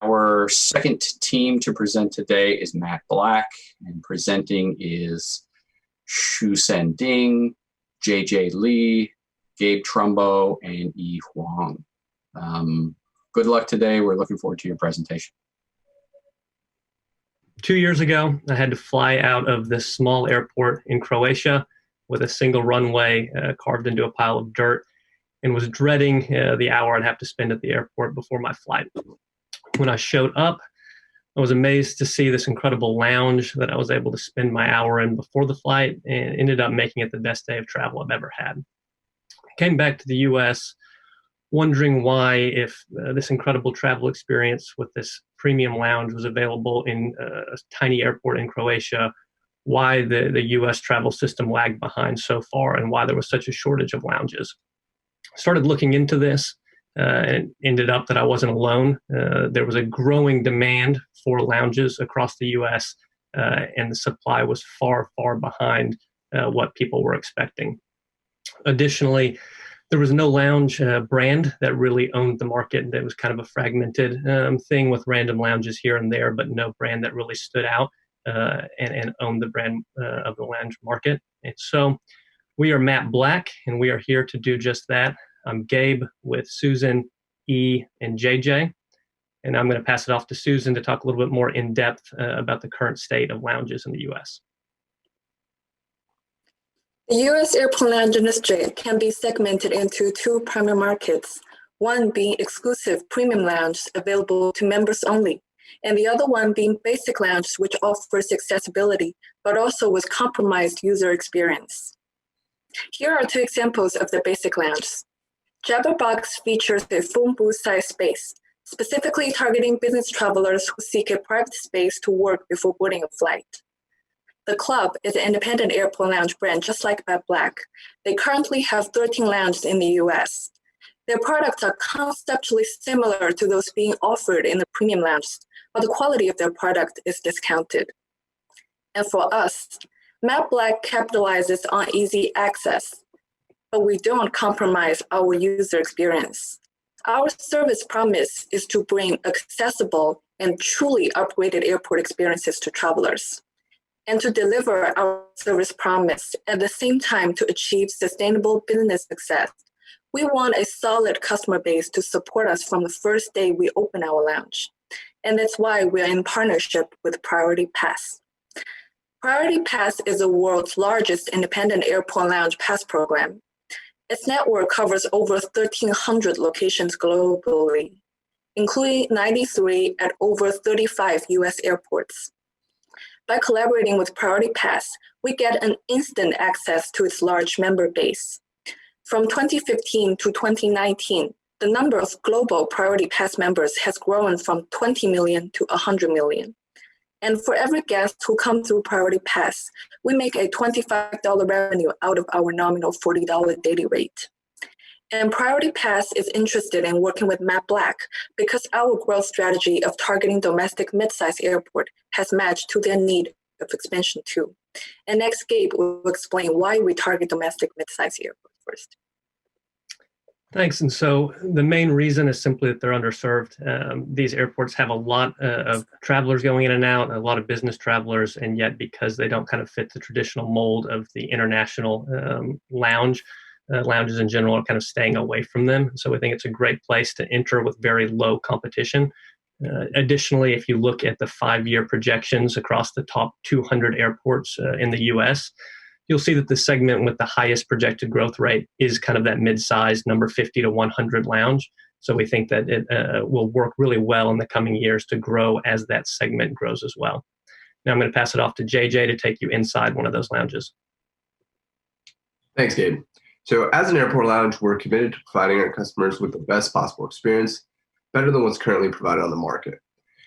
Our second team to present today is Matt Black, and presenting is Shucen Ding, Lyon Gabe Trumbo, and Xuan Huang. Good luck today. We're looking forward to your presentation. 2 years ago, I had to fly out of this small airport in Croatia with a single runway carved into a pile of dirt, and was dreading the hour I'd have to spend at the airport before my flight. When I showed up, I was amazed to see this incredible lounge that I was able to spend my hour in before the flight, and ended up making it the best day of travel I've ever had. I came back to the US wondering why, if this incredible travel experience with this premium lounge was available in a tiny airport in Croatia, why the US travel system lagged behind so far, and why there was such a shortage of lounges. I started looking into this, and ended up that I wasn't alone. There was a growing demand for lounges across the US, and the supply was far, far behind what people were expecting. Additionally, there was no lounge brand that really owned the market. It was kind of a fragmented thing with random lounges here and there, but no brand that really stood out and owned the brand of the lounge market. And so we are Matt Black, and we are here to do just that. I'm Gabe with Susan, E, and JJ, and I'm going to pass it off to Susan to talk a little bit more in depth about the current state of lounges in the US. The U.S. airport lounge industry can be segmented into two primary markets, one being exclusive premium lounge available to members only, and the other one being basic lounge, which offers accessibility, but also with compromised user experience. Here are two examples of the basic lounge. Jabberbox features a full booth-size space, specifically targeting business travelers who seek a private space to work before boarding a flight. The Club is an independent airport lounge brand just like Matt Black. They currently have 13 lounges in the US. Their products are conceptually similar to those being offered in the premium lounges, but the quality of their product is discounted. And for us, Matt Black capitalizes on easy access, but we don't compromise our user experience. Our service promise is to bring accessible and truly upgraded airport experiences to travelers, and to deliver our service promise at the same time to achieve sustainable business success. We want a solid customer base to support us from the first day we open our lounge. And that's why we're in partnership with Priority Pass. Priority Pass is the world's largest independent airport lounge pass program. Its network covers over 1,300 locations globally, including 93 at over 35 US airports. By collaborating with Priority Pass, we get an instant access to its large member base. From 2015 to 2019, the number of global Priority Pass members has grown from 20 million to 100 million. And for every guest who comes through Priority Pass, we make a $25 revenue out of our nominal $40 daily rate. And Priority Pass is interested in working with Matt Black because our growth strategy of targeting domestic mid-sized airport has matched to their need of expansion too. And next, Gabe will explain why we target domestic mid-sized airport first. Thanks. And so the main reason is simply that they're underserved. These airports have a lot of travelers going in and out, a lot of business travelers, and yet because they don't kind of fit the traditional mold of the international lounges in general are kind of staying away from them. So we think it's a great place to enter with very low competition. Additionally, if you look at the 5-year projections across the top 200 airports in the US, you'll see that the segment with the highest projected growth rate is kind of that mid-sized number 50 to 100 lounge. So we think that it will work really well in the coming years to grow as that segment grows as well. Now I'm going to pass it off to JJ to take you inside one of those lounges. Thanks, Gabe. So as an airport lounge, we're committed to providing our customers with the best possible experience, better than what's currently provided on the market.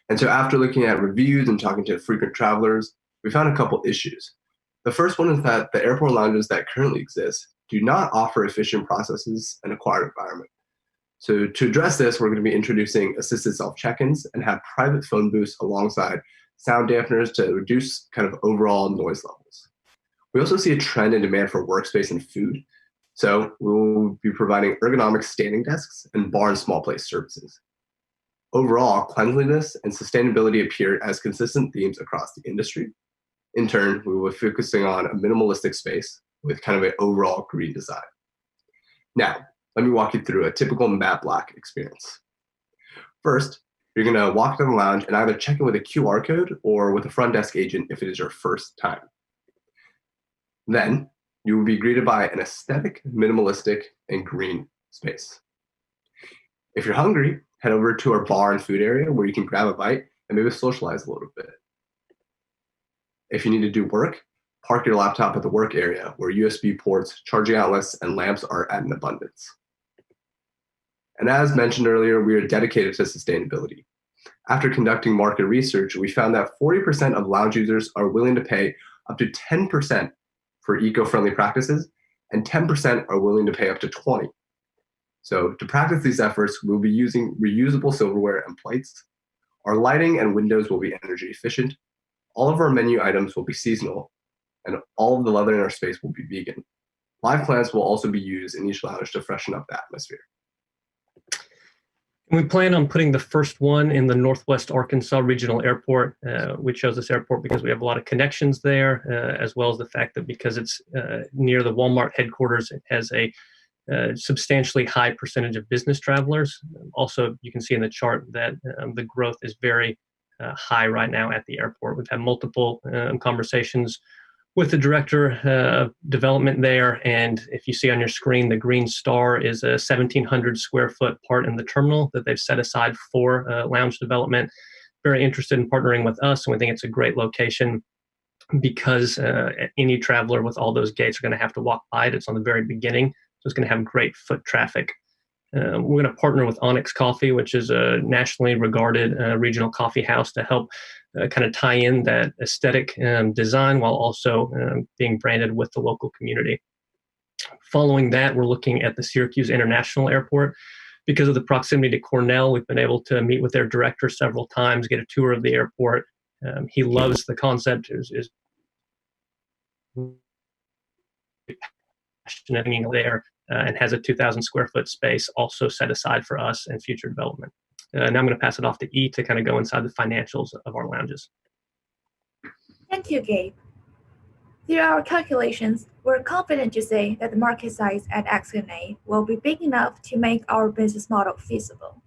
And so after looking at reviews and talking to frequent travelers, we found a couple issues. The first one is that the airport lounges that currently exist do not offer efficient processes and a quiet environment. So to address this, we're going to be introducing assisted self-check-ins and have private phone booths alongside sound dampeners to reduce kind of overall noise levels. We also see a trend in demand for workspace and food. So we will be providing ergonomic standing desks and bar and small place services. Overall, cleanliness and sustainability appear as consistent themes across the industry. In turn, we will be focusing on a minimalistic space with kind of an overall green design. Now, let me walk you through a typical Matt Black experience. First, you're going to walk to the lounge and either check in with a QR code or with a front desk agent if it is your first time. Then, you will be greeted by an aesthetic, minimalistic, and green space. If you're hungry, head over to our bar and food area where you can grab a bite and maybe socialize a little bit. If you need to do work, park your laptop at the work area where USB ports, charging outlets, and lamps are at an abundance. And as mentioned earlier, we are dedicated to sustainability. After conducting market research, we found that 40% of lounge users are willing to pay up to 10% for eco-friendly practices, and 10% are willing to pay up to 20%. So to practice these efforts, we'll be using reusable silverware and plates. Our lighting and windows will be energy efficient. All of our menu items will be seasonal, and all of the leather in our space will be vegan. Live plants will also be used in each lounge to freshen up the atmosphere. We plan on putting the first one in the Northwest Arkansas Regional Airport. We chose this airport because we have a lot of connections there, as well as the fact that because it's near the Walmart headquarters, it has a substantially high percentage of business travelers. Also, you can see in the chart that the growth is very high right now at the airport. We've had multiple conversations with the director of development there, and if you see on your screen, the green star is a 1,700 square foot part in the terminal that they've set aside for lounge development. Very interested in partnering with us, and we think it's a great location because any traveler with all those gates are going to have to walk by it. It's on the very beginning, so it's going to have great foot traffic. We're going to partner with Onyx Coffee, which is a nationally regarded regional coffee house, to help kind of tie in that aesthetic design while also being branded with the local community. Following that, we're looking at the Syracuse International Airport. Because of the proximity to Cornell, we've been able to meet with their director several times, get a tour of the airport. He loves the concept, is passionate there, and has a 2,000 square foot space also set aside for us and future development. Now I'm going to pass it off to E to kind of go inside the financials of our lounges. Thank you, Gabe. Through our calculations, we're confident to say that the market size at XNA will be big enough to make our business model feasible.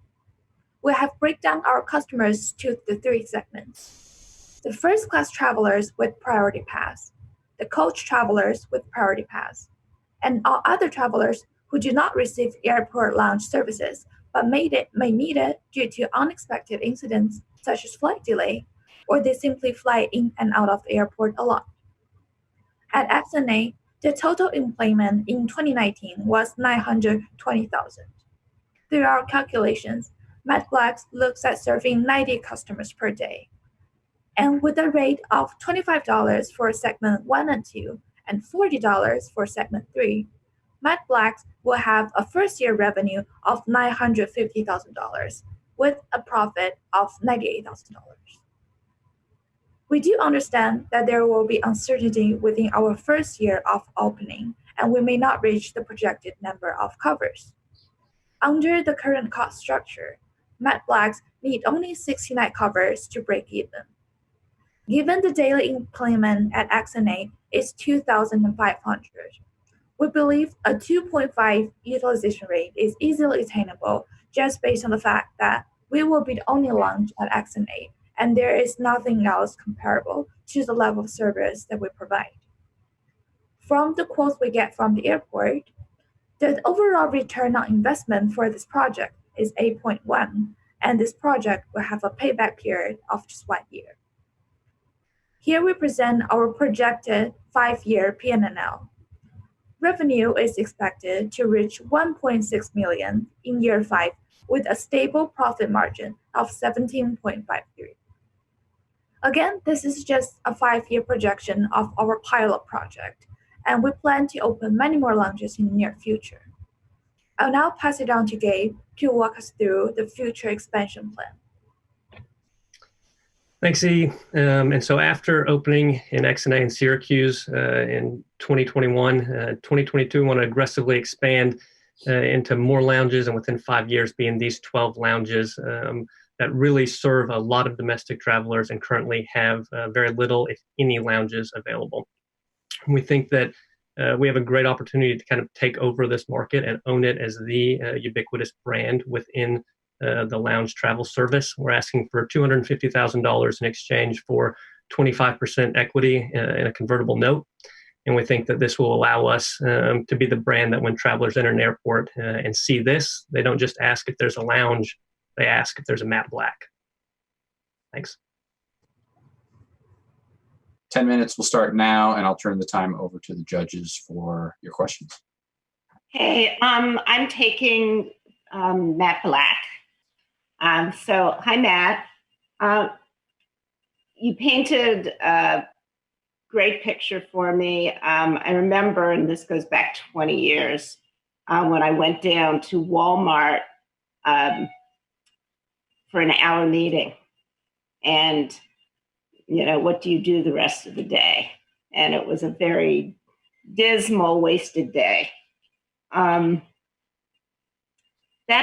We have break down our customers to the 3 segments: the first-class travelers with priority pass, the coach travelers with priority pass, and all other travelers who do not receive airport lounge services but may need it due to unexpected incidents such as flight delay, or they simply fly in and out of the airport a lot. At XNA, the total employment in 2019 was 920,000. Through our calculations, Matt Black looks at serving 90 customers per day. And with a rate of $25 for segment 1 and 2 and $40 for segment 3, Matt Black will have a first-year revenue of $950,000 with a profit of $98,000. We do understand that there will be uncertainty within our first year of opening, and we may not reach the projected number of covers. Under the current cost structure, Matt Black need only 69 covers to break even. Given the daily employment at XNA is 2,500, we believe a 2.5 utilization rate is easily attainable just based on the fact that we will be the only lounge at XNA, and there is nothing else comparable to the level of service that we provide. From the quotes we get from the airport, the overall return on investment for this project is 8.1, and this project will have a payback period of just 1 year. Here we present our projected 5-year P&L. Revenue is expected to reach $1.6 million in year 5 with a stable profit margin of 17.53. Again, this is just a 5-year projection of our pilot project, and we plan to open many more lounges in the near future. I'll now pass it on to Gabe to walk us through the future expansion plan. Thanks, E. And so after opening in XNA in Syracuse in 2021, 2022, we want to aggressively expand into more lounges, and within 5 years being these 12 lounges. that really serve a lot of domestic travelers and currently have very little, if any, lounges available. We think that we have a great opportunity to kind of take over this market and own it as the ubiquitous brand within the lounge travel service. We're asking for $250,000 in exchange for 25% equity in a convertible note. And we think that this will allow us to be the brand that when travelers enter an airport and see this, they don't just ask if there's a lounge, they ask if there's a Matt Black. Thanks. 10 minutes will start now, and I'll turn the time over to the judges for your questions. Hey, I'm taking Matt Black. So, hi, Matt. You painted a great picture for me. I remember, and this goes back 20 years, when I went down to Walmart for an hour meeting. And what do you do the rest of the day? And it was a very dismal, wasted day. That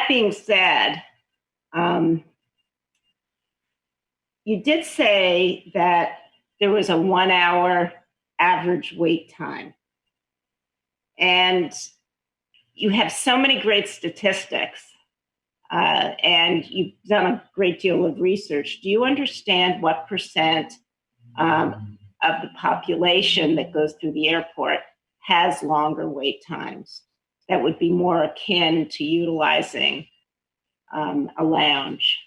being said, you did say that there was a 1 hour average wait time. And you have so many great statistics. And you've done a great deal of research. Do you understand what percent of the population that goes through the airport has longer wait times that would be more akin to utilizing a lounge?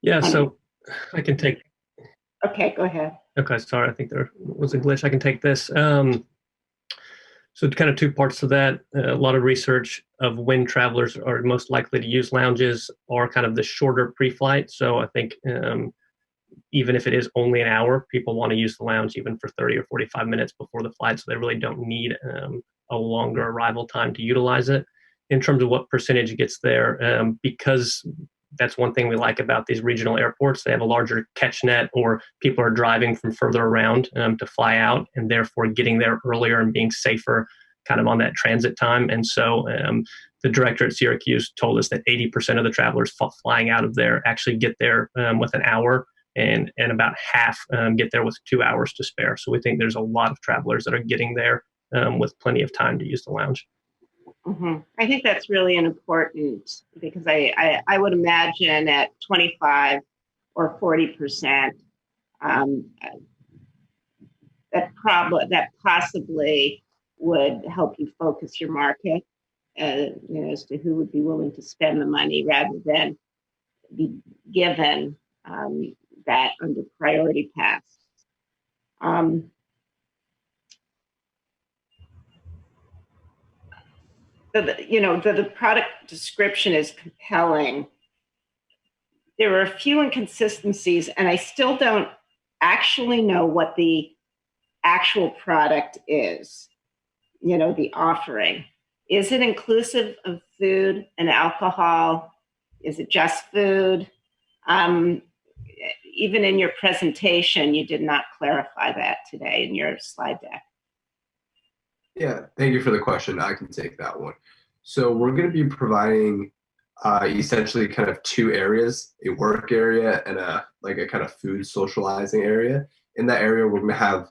Yeah, so I can take. Okay, go ahead. Okay, sorry, I think there was a glitch. I can take this. So kind of two parts to that. A lot of research of when travelers are most likely to use lounges are kind of the shorter pre-flight. So I think even if it is only an hour, people want to use the lounge even for 30 or 45 minutes before the flight. So they really don't need a longer arrival time to utilize it. In terms of what percentage gets there, because that's one thing we like about these regional airports. They have a larger catch net, or people are driving from further around to fly out, and therefore getting there earlier and being safer kind of on that transit time. And so the director at Syracuse told us that 80% of the travelers flying out of there actually get there with an hour, and about half get there with 2 hours to spare. So we think there's a lot of travelers that are getting there with plenty of time to use the lounge. Mm-hmm. I think that's really important, because I would imagine at 25 or 40%, that possibly would help you focus your market, as to who would be willing to spend the money rather than be given that under priority pass. The product description is compelling. There are a few inconsistencies, and I still don't actually know what the actual product is, the offering. Is it inclusive of food and alcohol? Is it just food? Even in your presentation, you did not clarify that today in your slide deck. Yeah, thank you for the question. I can take that one. So we're going to be providing essentially kind of two areas, a work area and a kind of food socializing area. In that area, we're going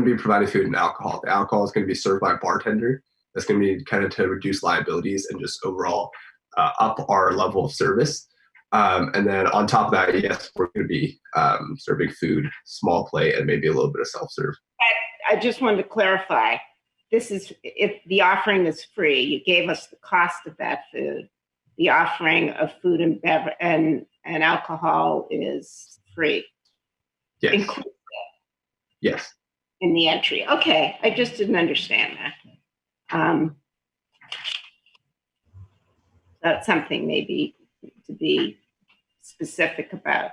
to be providing food and alcohol. The alcohol is going to be served by a bartender. That's going to be kind of to reduce liabilities and just overall up our level of service. And then on top of that, yes, we're going to be serving food, small plate, and maybe a little bit of self-serve. I just wanted to clarify. If the offering is free, you gave us the cost of that food. The offering of food and beverage and alcohol is free. Yes. Inclusive. Yes. In the entry. Okay, I just didn't understand that. That's something maybe to be specific about.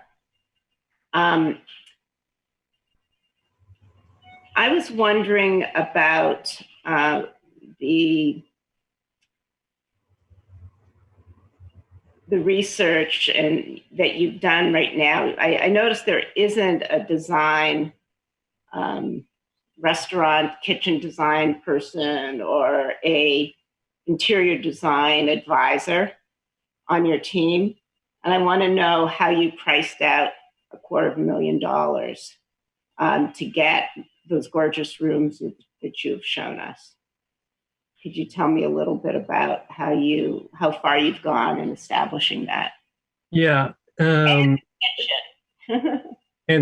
I was wondering about the research that you've done right now. I noticed there isn't a design, restaurant, kitchen design person or a interior design advisor on your team. and I want to know how you priced out $250,000 to get those gorgeous rooms that you've shown us. Could you tell me a little bit about how far you've gone in establishing that? Yeah. And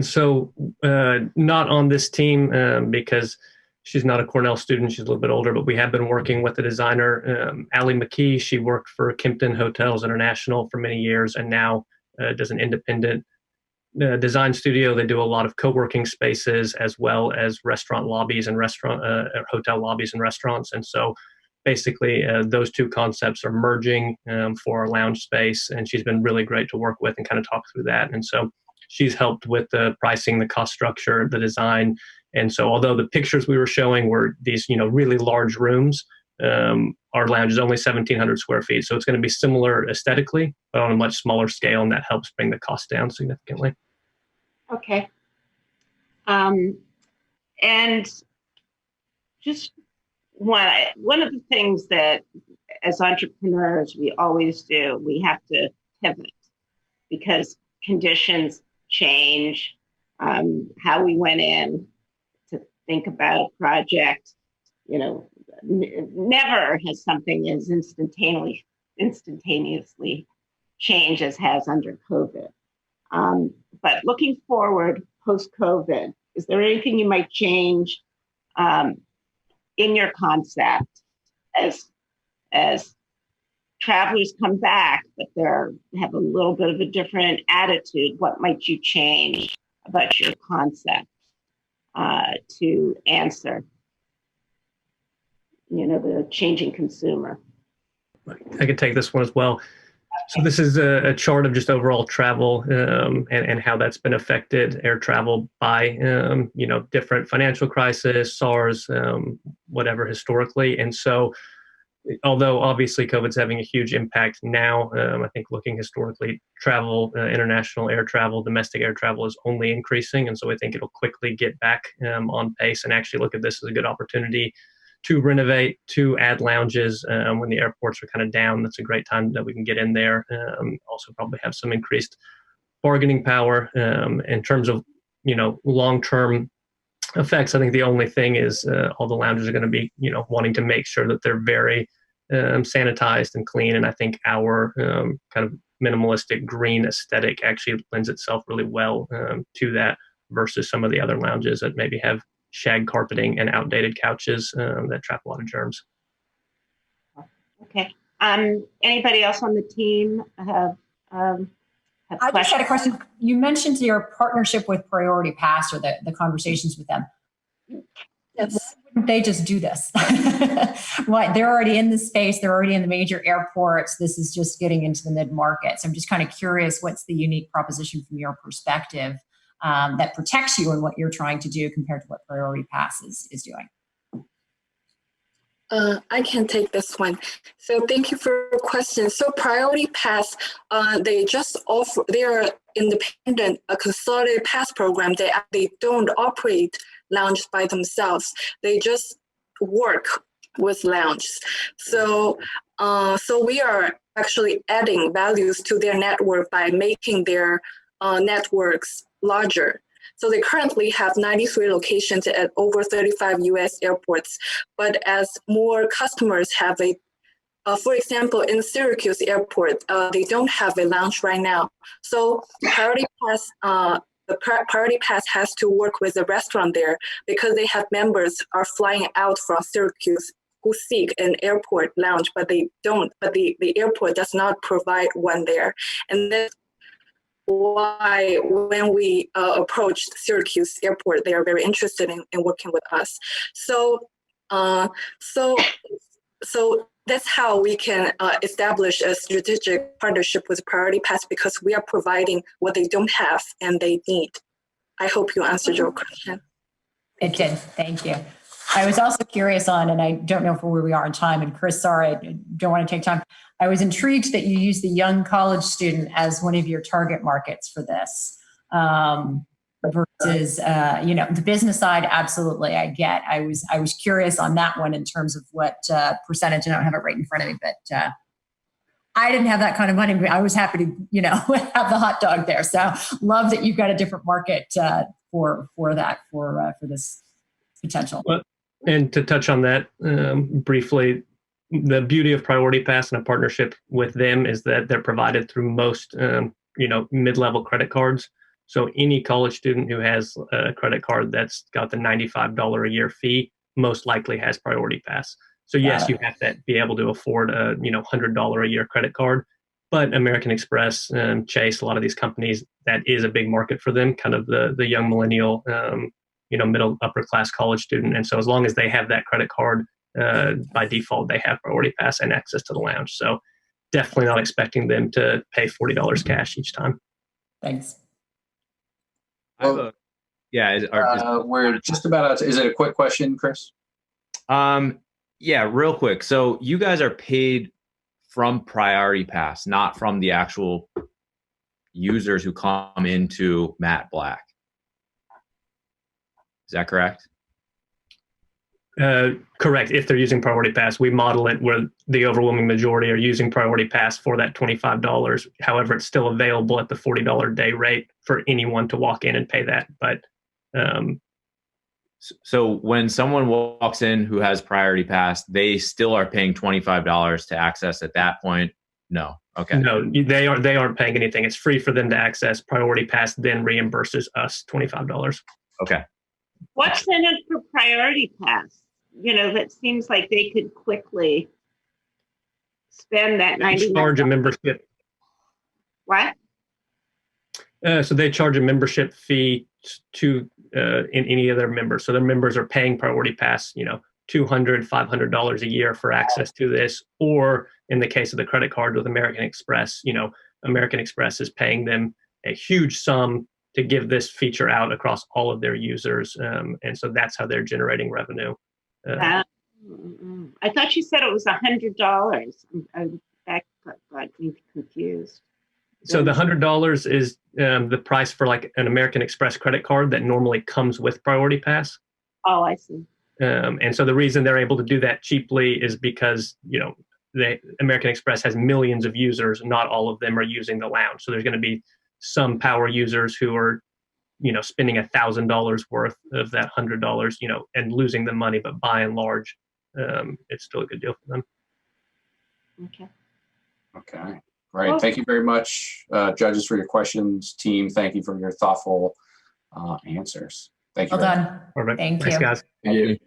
so not on this team because she's not a Cornell student. She's a little bit older, but we have been working with the designer, Allie McKee. She worked for Kimpton Hotels International for many years and now does an independent design studio. They do a lot of co-working spaces as well as restaurant lobbies and hotel lobbies and restaurants. And so basically those two concepts are merging for our lounge space. And she's been really great to work with and kind of talk through that. And so she's helped with the pricing, the cost structure, the design. And so although the pictures we were showing were these, really large rooms, our lounge is only 1,700 square feet. So it's going to be similar aesthetically, but on a much smaller scale. And that helps bring the cost down significantly. Okay. And just one of the things that as entrepreneurs we always do, we have to pivot because conditions change. How we went in to think about a project, never has something as instantaneously changed as has under COVID. But looking forward post-COVID, is there anything you might change in your concept as travelers come back, but they have a little bit of a different attitude? What might you change about your concept to answer, the changing consumer? I could take this one as well. So this is a chart of just overall travel and how that's been affected, air travel by, different financial crisis, SARS, whatever historically. And so although obviously COVID's having a huge impact now, I think looking historically, travel, international air travel, domestic air travel is only increasing. And so I think it'll quickly get back on pace and actually look at this as a good opportunity to renovate, to add lounges when the airports are kind of down. That's a great time that we can get in there. Also probably have some increased bargaining power in terms of, long-term effects. I think the only thing is all the lounges are going to be, wanting to make sure that they're very sanitized and clean. And I think our kind of minimalistic green aesthetic actually lends itself really well to that versus some of the other lounges that maybe have shag carpeting and outdated couches that trap a lot of germs. Okay. Anybody else on the team have I just had a question. You mentioned your partnership with Priority Pass or the conversations with them. Yes. Why wouldn't they just do this? Why? They're already in the space. They're already in the major airports. This is just getting into the mid-market. So I'm just kind of curious, what's the unique proposition from your perspective that protects you in what you're trying to do compared to what Priority Pass is doing? I can take this one. So thank you for your question. So Priority Pass, they just offer, they are independent, a consolidated pass program. They don't operate lounges by themselves. They just work with lounges. So we are actually adding values to their network by making their networks larger. So they currently have 93 locations at over 35 US airports. But as more customers have for example, in Syracuse Airport, they don't have a lounge right now. So Priority Pass, the Priority Pass has to work with the restaurant there because they have members are flying out from Syracuse who seek an airport lounge, but they don't. But the airport does not provide one there. And that's why when we approached Syracuse Airport, they are very interested in working with us. So that's how we can establish a strategic partnership with Priority Pass, because we are providing what they don't have and they need. I hope you answered your question. It did. Thank you. I was also curious on, and I don't know where we are in time, and Chris, sorry, I don't want to take time. I was intrigued that you used the young college student as one of your target markets for this versus, the business side. Absolutely, I get. I was curious on that one in terms of what percentage. I don't have it right in front of me, but I didn't have that kind of money, but I was happy to, have the hot dog there. So love that you've got a different market for this potential. Well, and to touch on that briefly, the beauty of Priority Pass and a partnership with them is that they're provided through most, mid-level credit cards. So any college student who has a credit card that's got the $95 a year fee most likely has Priority Pass. So yes, you have to be able to afford a $100 a year credit card, but American Express, Chase, a lot of these companies, that is a big market for them, kind of the young millennial, middle upper class college student. And so as long as they have that credit card, by default, they have Priority Pass and access to the lounge. So definitely not expecting them to pay $40 cash each time. Thanks. Well, we're just about out. Is it a quick question, Chris? Yeah, real quick. So you guys are paid from Priority Pass, not from the actual users who come into Matt Black. Is that correct? Correct. If they're using Priority Pass, we model it where the overwhelming majority are using Priority Pass for that $25. However, it's still available at the $40 day rate for anyone to walk in and pay that. But so when someone walks in who has Priority Pass, they still are paying $25 to access at that point? No. Okay. No, they aren't paying anything. It's free for them to access. Priority Pass then reimburses us $25. Okay. What's in it for Priority Pass? That seems like they could quickly spend that $90. Charge a membership. What? So they charge a membership fee to in any of their members. So their members are paying Priority Pass, $200, $500 a year for access to this. Or in the case of the credit card with American Express, American Express is paying them a huge sum to give this feature out across all of their users. And so that's how they're generating revenue. I thought you said it was $100. That got me confused. So the $100 is the price for like an American Express credit card that normally comes with Priority Pass. Oh, I see. And so the reason they're able to do that cheaply is because, the American Express has millions of users. Not all of them are using the lounge. So there's going to be some power users who are, spending $1,000 worth of that $100, and losing the money. But by and large, it's still a good deal for them. Okay. Great. Well, thank you very much, judges, for your questions. Team, thank you for your thoughtful answers. Thank you. Well done. Perfect. Thanks, guys. Thank you.